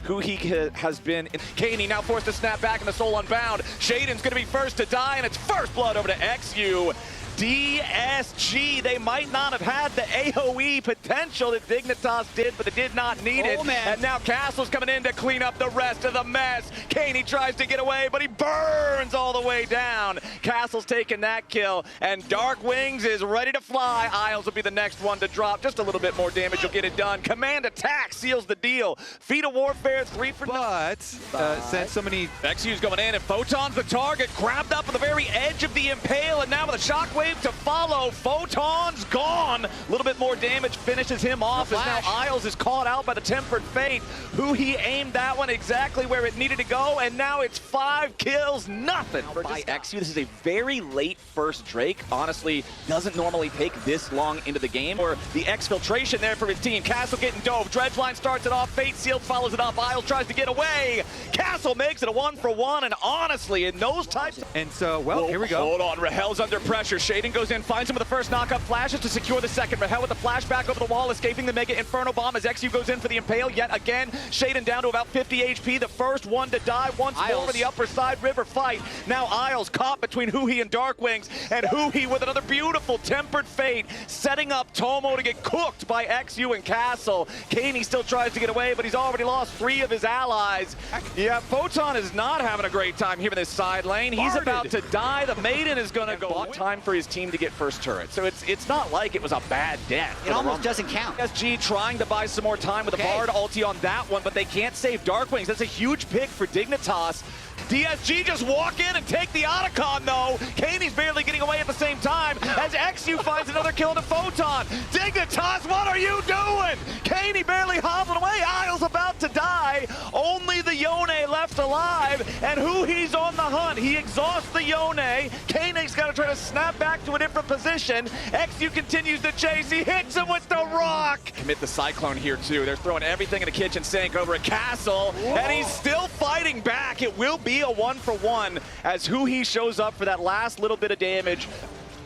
who he has been. Kaney now forced to snap back in the Soul Unbound. Shaden's going to be first to die, and it's first blood over to XU. DSG, they might not have had the AoE potential that Dignitas did, but they did not need it. Man. And now Castle's coming in to clean up the rest of the mess. Kaney tries to get away, but he burns all the way down. Castle's taking that kill, and Dark Wings is ready to fly. Isles will be the next one to drop. Just a little bit more damage will get it done. Command Attack seals the deal. Feet of Warfare, 3 for But since so many... XU's going in, and Photon's the target, grabbed up at the very edge of the Impale, and now with a shockwave to follow. Photon's gone. A little bit more damage finishes him off, as now Isles is caught out by the Tempered Fate, who he aimed that one exactly where it needed to go, and now it's 5 kills, nothing by XU. This is a very late first Drake. Honestly, doesn't normally take this long into the game. Or the exfiltration there for his team. Castle getting dove. Dredgeline starts it off. Fate Sealed follows it up. Isles tries to get away. Castle makes it a 1-for-1, and honestly, in those types... And so, well, here we go. Hold on, Rahel's under pressure. Shaden goes in, finds him with the first knock-up, flashes to secure the second. Rahel with the flashback over the wall, escaping the Mega Inferno Bomb as XU goes in for the Impale yet again. Shaden down to about 50 HP, the first one to die once more with the upper side river fight. Now Isles caught between Huhi and Dark Wings, and Huhi with another beautiful Tempered Fate, setting up Tomo to get cooked by XU and Castle. Kaney still tries to get away, but he's already lost 3 of his allies. Yeah, Photon is not having a great time here in this side lane. He's about to die. The Maiden is going to go. Time for his team to get first turret. So it's not like it was a bad death. It almost doesn't count. SG trying to buy some more time with a Bard ulti on that one, but they can't save Darkwings. That's a huge pick for Dignitas. DSG just walk in and take the Otacon, though. Kaney's barely getting away at the same time as XU finds another kill to Photon. Dignitas, what are you doing? Kaney barely hobbling away. Isles about to die. Only the Yone left alive, and he's on the hunt. He exhausts the Yone. Kaney's got to try to snap back to a different position. XU continues to chase. He hits him with the rock. Commit the Cyclone here, too. They're throwing everything in the kitchen sink over at Castle, and he's still fighting back. It will be a 1-for-1 as he shows up for that last little bit of damage.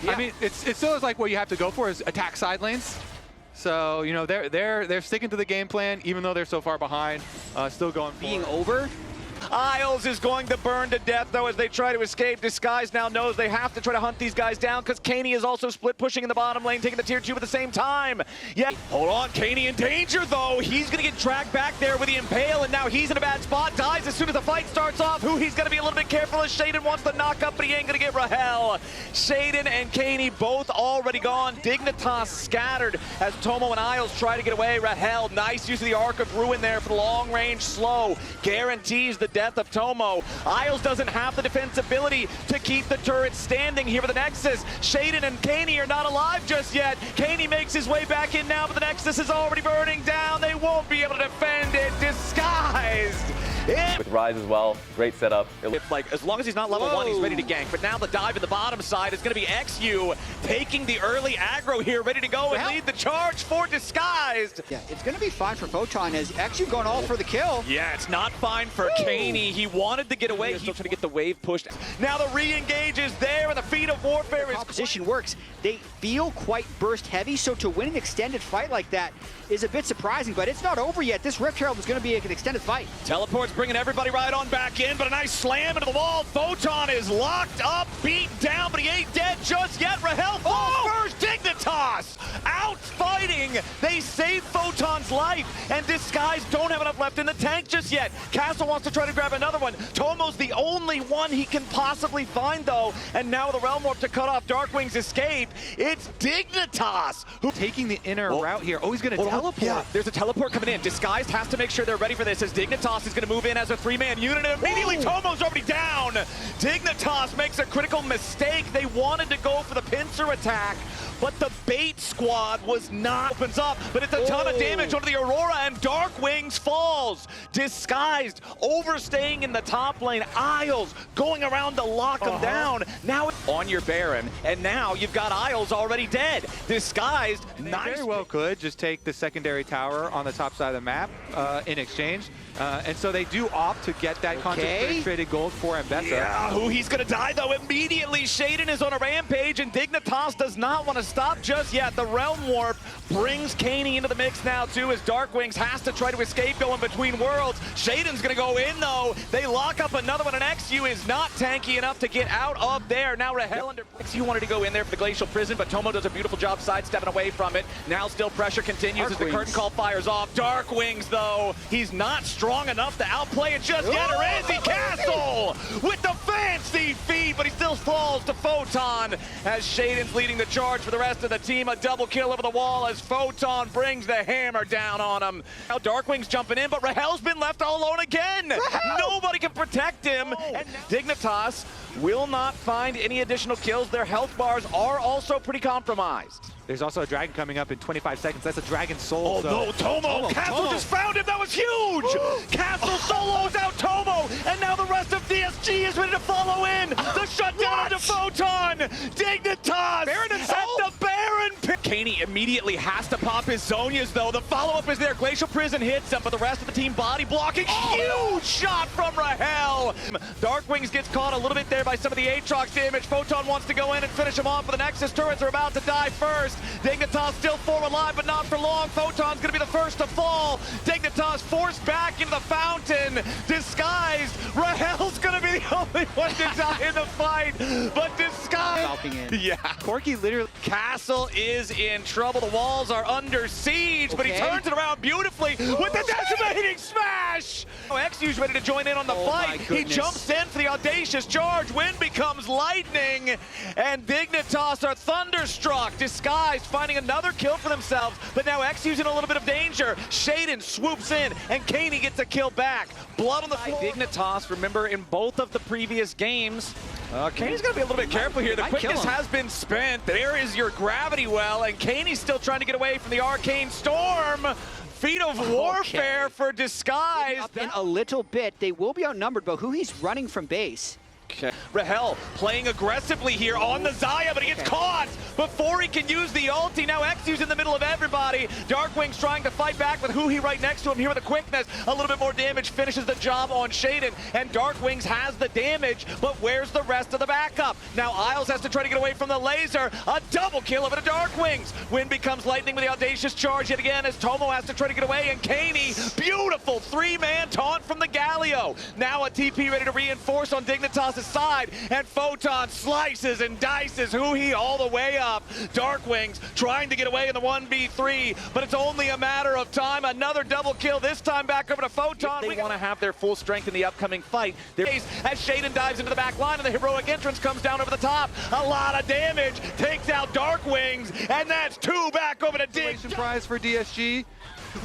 Yeah. I mean, it's still like what you have to go for is attack side lanes. So, you know, they're sticking to the game plan, even though they're so far behind, still going being over. Isles is going to burn to death, though, as they try to escape. Disguise now knows they have to try to hunt these guys down, because Kaney is also split pushing in the bottom lane, taking the tier 2 at the same time. Yeah, hold on, Kaney in danger, though. He's going to get dragged back there with the Impale, and now he's in a bad spot. Dies as soon as the fight starts off. He's going to be a little bit careful as Shaden wants the knock up, but he ain't going to get Rahel. Shaden and Kaney both already gone. Dignitas scattered as Tomo and Isles try to get away. Rahel, nice use of the Arc of Ruin there for the long range slow. Guarantees the death of Tomo. Isles doesn't have the defensibility to keep the turret standing here with the Nexus. Shaden and Kaney are not alive just yet. Kaney makes his way back in now, but the Nexus is already burning down. They won't be able to defend it. Disguised. With Rise as well, great setup. Like, as long as he's not level 1, he's ready to gank. But now the dive in the bottom side is going to be XU taking the early aggro here, ready to go and lead the charge for Disguised. Yeah, it's going to be fine for Photon as XU going all for the kill. Yeah, it's not fine for Kaney. He wanted to get away. He's still trying to get the wave pushed. Now the re-engage is there, and the Feet of Warfare is... Composition works. They feel quite burst heavy, so to win an extended fight like that is a bit surprising, but it's not over yet. This Rift Herald is going to be an extended fight. Teleport's bringing everybody right on back in, but a nice slam into the wall. Photon is locked up, beat down, but he ain't dead just yet. Rahel falls first. Dignitas out fighting. They save Photon's life, and Disguise don't have enough left in the tank just yet. Castle wants to try to grab another one. Tomo's the only one he can possibly find, though, and now with the Realm Warp to cut off Darkwing's escape, it's Dignitas who taking the inner route here. Oh, he's going to teleport. Yeah, there's a teleport coming in. Disguised has to make sure they're ready for this, as Dignitas is going to move in as a 3-man unit, and immediately Tomo's already down. Dignitas makes a critical mistake. They wanted to go for the pincer attack, but the bait squad was not. Opens up, but it's a ton of damage onto the Aurora, and Dark Wings falls. Disguised, overstaying in the top lane. Isles going around to lock him down. Now on your Baron, and now you've got Isles already dead. Disguised, nice. Very well could just take the secondary tower on the top side of the map in exchange. And so they do do opt to get that concentrated gold for Mbessa. Yeah, who he's gonna die though immediately. Shaden is on a rampage and Dignitas does not want to stop just yet. The Realm Warp brings Kaney into the mix now too as Darkwings has to try to escape going between worlds. Shaden's gonna go in though. They lock up another one and XU is not tanky enough to get out of there. Now Rahel under XU wanted to go in there for the Glacial Prison, but Tomo does a beautiful job sidestepping away from it. Now still pressure continues as the curtain call fires off. Darkwings though, he's not strong enough to outplay it just yet, or is he? Castle with the fancy feet, but he still falls to Photon as Shaden's leading the charge for the rest of the team. A double kill over the wall as Photon brings the hammer down on him. Now Darkwing's jumping in, but Rahel's been left all alone again. Nobody can protect him. And Dignitas will not find any additional kills. Their health bars are also pretty compromised. There's also a dragon coming up in 25 seconds. That's a dragon soul. Oh no, Tomo! Castle just found him! That was huge! Castle solos out Tomo! And now the rest of DSG is ready to follow in! The shutdown onto Photon! Dignitas! Baron and at Soul? the Baron pit! Kaney immediately has to pop his Zonias though. The follow-up is there. Glacial Prison hits him, but the rest of the team body blocking. Huge shot from Rahel! Darkwings gets caught a little bit there by some of the Aatrox damage. Photon wants to go in and finish him off, but the Nexus turrets are about to die first. Dignitas still forward alive, but not for long. Photon's gonna be the first to fall. Dignitas forced back into the fountain, disguised. Rahel's gonna be the only one to die in the fight, but disguised. Yeah. Corki literally. Castle is in trouble. The walls are under siege, but he turns it around beautifully with the decimating smash. XU's ready to join in on the fight. He jumps in for the audacious charge. Wind becomes lightning, and Dignitas are thunderstruck. Disguised, finding another kill for themselves, but now XU's in a little bit of danger. Shaden swoops in, and Kaney gets a kill back. Blood on the floor. Dignitas, remember, in both of the previous games, Kaney's gonna be a little bit careful here. The quickness has been spent. There is your gravity well, and Kaney's still trying to get away from the arcane storm. Feat of warfare for Disguise. Up in a little bit, they will be outnumbered, but who he's running from base. Okay. Rahel playing aggressively here on the Xayah, but he gets caught before he can use the ulti. Now XU's in the middle of everybody. Darkwing's trying to fight back with Huhi right next to him here with the quickness. A little bit more damage finishes the job on Shaden, and Darkwings has the damage, but where's the rest of the backup? Now Isles has to try to get away from the laser. A double kill over to Darkwings. Wind becomes lightning with the audacious charge yet again as Tomo has to try to get away, and Kaney, beautiful three-man taunt from the Galio. Now a TP ready to reinforce on Dignitas side, and Photon slices and dices Huhi all the way up. Darkwings trying to get away in the 1v3, but it's only a matter of time. Another double kill, this time back over to Photon. They want to have their full strength in the upcoming fight. As Shaden dives into the back line, and the heroic entrance comes down over the top. A lot of damage, takes out Darkwings, and that's two back over to Dig. Prize for DSG.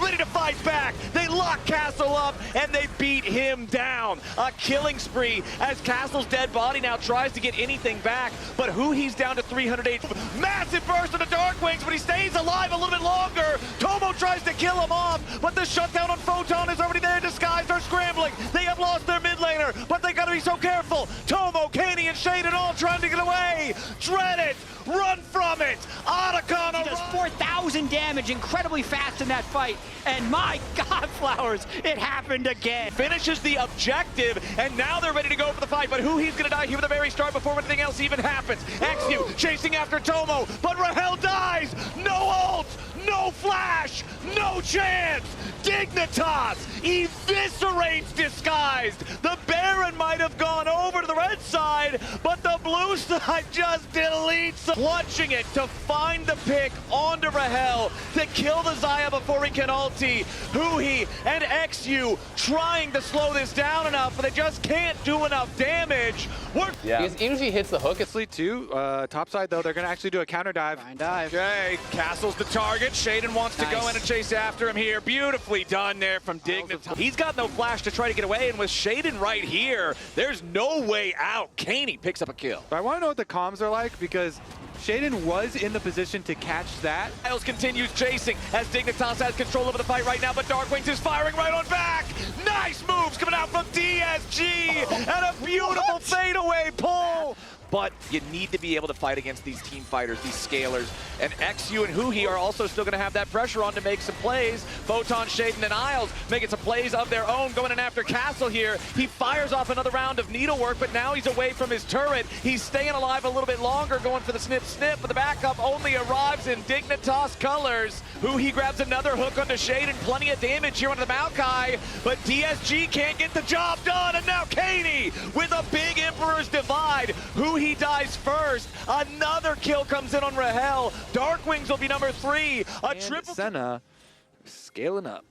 Ready to fight back. They lock Castle up and they beat him down. A killing spree as Castle's dead body now tries to get anything back, but he's down to 308. Massive burst of the Darkwings, but he stays alive a little bit longer. Tomo tries to kill him off, but the shutdown on Photon is already there. Disguised are scrambling. They have lost their mid laner, but they gotta be so careful. Tomo, Kaney, and Shaden all trying to get away. Dread it. Run from it! Otacon He does 4,000 damage incredibly fast in that fight. And my God, Flowers, it happened again. Finishes the objective, and now they're ready to go for the fight. But he's gonna die here at the very start before anything else even happens. XU chasing after Tomo, but Rahel dies! No ult! No flash! No chance! Dignitas eviscerates Disguised! The Baron might have gone over to the red side, but the blue side just deletes, clutching it to find the pick onto Rahel to kill the Xayah before he can ulti. Huhi and XU trying to slow this down enough, but they just can't do enough damage. Because even if he hits the hook, it's Too. Top side though, they're gonna actually do a counter dive. Fine dive. Okay, Castle's the target. Shaden wants to go in and chase after him here. Beautifully done there from Dignitas. He's got no flash to try to get away, and with Shaden right here, there's no way out. Kaney picks up a kill. But I want to know what the comms are like, because Shaden was in the position to catch that. Isles continues chasing as Dignitas has control over the fight right now, but Darkwings is firing right on back. Nice moves coming out from DSG, and a beautiful fadeaway pull. but you need to be able to fight against these team fighters, these scalers. And XU and Huhi are also still going to have that pressure on to make some plays. Photon, Shaden, and Isles making some plays of their own, going in after Castle here. He fires off another round of needlework, but now he's away from his turret. He's staying alive a little bit longer, going for the snip, but the backup only arrives in Dignitas colors. Huhi grabs another hook onto Shaden, plenty of damage here onto the Maokai, but DSG can't get the job done, and now Katie with a big Emperor's Divide. Huhi dies first. Another kill comes in on Rahel. Darkwings will be number 3. A triple. Senna scaling up.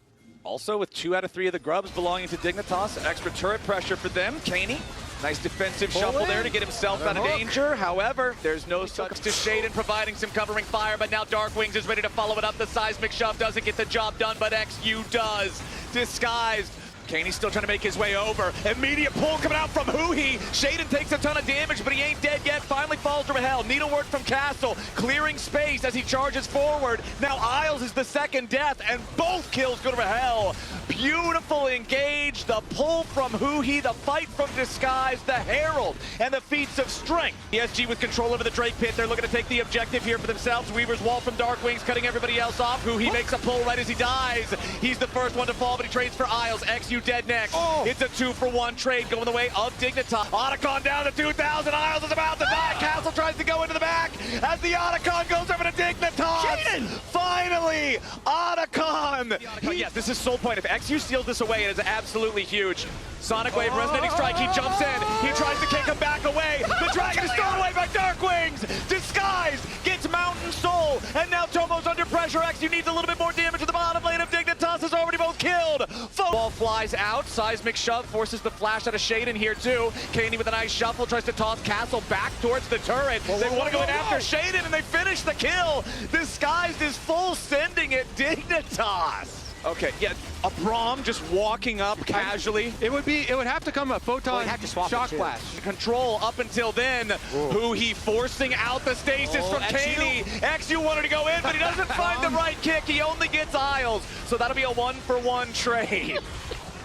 Also with 2 out of 3 of the grubs belonging to Dignitas. Extra turret pressure for them. Kaney, nice defensive shuffle there to get himself out of danger. However, there's no such to Shaden providing some covering fire, but now Darkwings is ready to follow it up. The seismic shove doesn't get the job done, but XU does. Disguised. Kaney's still trying to make his way over. Immediate pull coming out from Huhi. Shaden takes a ton of damage, but he ain't dead yet. Finally falls to Rahel. Needlework from Castle, clearing space as he charges forward. Now Isles is the second death, and both kills go to Rahel. Beautiful engage. The pull from Huhi, the fight from Disguise, the Herald, and the feats of strength. ESG with control over the Drake pit. They're looking to take the objective here for themselves. Weaver's wall from Darkwings, cutting everybody else off. Huhi makes a pull right as he dies. He's the first one to fall, but he trades for Isles. XU dead next. It's a 2-for-1 trade going the way of Dignitas. Otacon down to 2,000. Isles is about to die. Castle tries to go into the back as the Otacon goes over to Dignitas. Finally, Otacon. Yes, this is Soul Point. If XU steals this away, it is absolutely huge. Sonic Wave, Resonating Strike, he jumps in. He tries to kick him back away. The Dragon is thrown away by Darkwings. Disguised, gets Mountain Soul, and now Tomo's under pressure. XU needs a little bit more damage to the bottom lane of Dignitas is already both killed. Ball flies out. Seismic shove forces the flash out of Shaden here too. Kaney with a nice shuffle tries to toss Castle back towards the turret. They want to go in after Shaden, and they finish the kill. Disguised is full sending it. Dignitas. Okay, yeah, a Braum just walking up casually. It would have to come a Photon have to swap shock it too. flash. Control up until then. Huhi forcing out the stasis from Kaney. XU wanted to go in, but he doesn't find the right kick. He only gets Isles. So that'll be a 1-for-1 trade.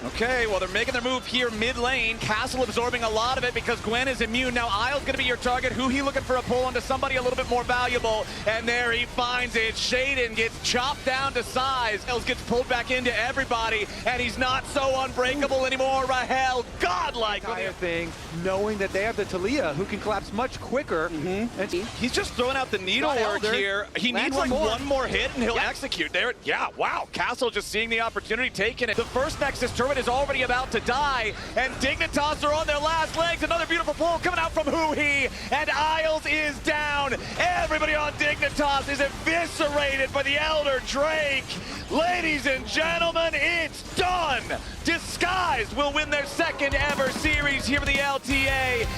Okay, well, they're making their move here mid lane. Castle absorbing a lot of it because Gwen is immune. Now Isle's going to be your target. Huhi looking for a pull onto somebody a little bit more valuable. And there he finds it. Shaden gets chopped down to size. Isles gets pulled back into everybody. And he's not so unbreakable anymore. Rahel, godlike. Entire thing, knowing that they have the Talia who can collapse much quicker. And He's just throwing out the needlework here. He needs like one more hit and he'll execute there. Yeah, wow. Castle just seeing the opportunity, taking it. The first Nexus turret is already about to die, and Dignitas are on their last legs. Another beautiful pull coming out from Huhi, and Isles is down. Everybody on Dignitas is eviscerated by the Elder Drake. Ladies and gentlemen, it's done. Disguised will win their second ever series here for the LTA.